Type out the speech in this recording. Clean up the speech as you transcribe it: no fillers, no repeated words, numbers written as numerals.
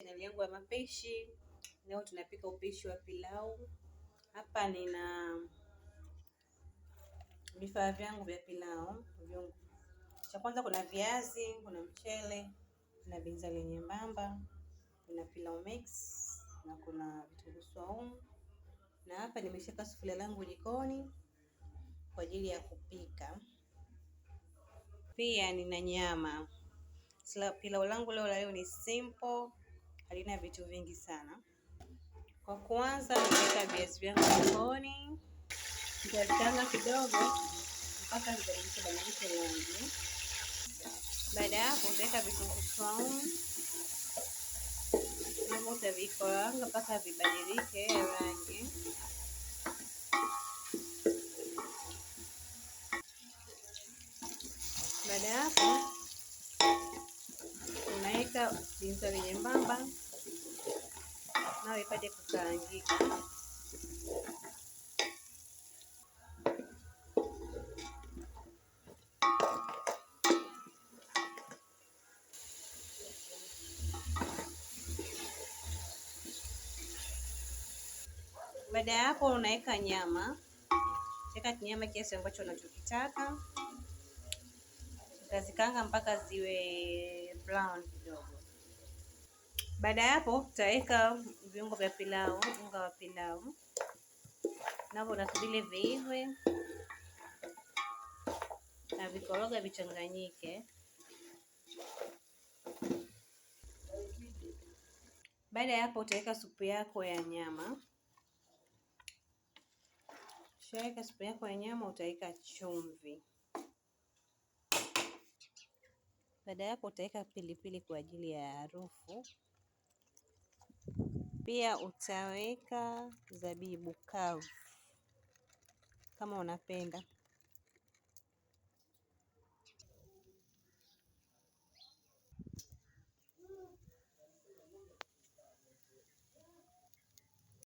chaneli yangu ya mapishi. Leo tunapika upishi wa pilau. Hapa nina vifaa vyangu vya pilau. Cha kwanza kuna viazi, kuna mchele, kuna binzari nyembamba, kuna pilau mix na kuna vitunguu saumu. Na hapa nimeshika sufuria langu jikoni kwa ajili ya kupika. Pia nina nyama. Pilau langu leo ni simple, halina vitu vingi sana. Kwa kwanza nimeweka viazi vyangu jikoni, nitavikaanga kidogo mpaka vibadilike rangi. Baada ya hapo utaweka vitunguu saumu, na utavikoroga mpaka vibadilike rangi. Baada ya hapo unaweka binzari nyembamba na ipate kukaangika. Baada ya hapo unaweka nyama. Weka nyama kiasi ambacho unachokitaka. Utazikaanga mpaka ziwe brown kidogo. Baada ya hapo utaweka viungo vya pilau, unga wa pilau. Navyo unasubiri viive na vikoroga vichanganyike. Baada ya hapo utaweka supu yako ya nyama. Ukishaweka supu yako ya nyama utaweka chumvi. Baada ya hapo utaweka pilipili kwa ajili ya harufu. Pia utaweka zabibu kavu kama unapenda.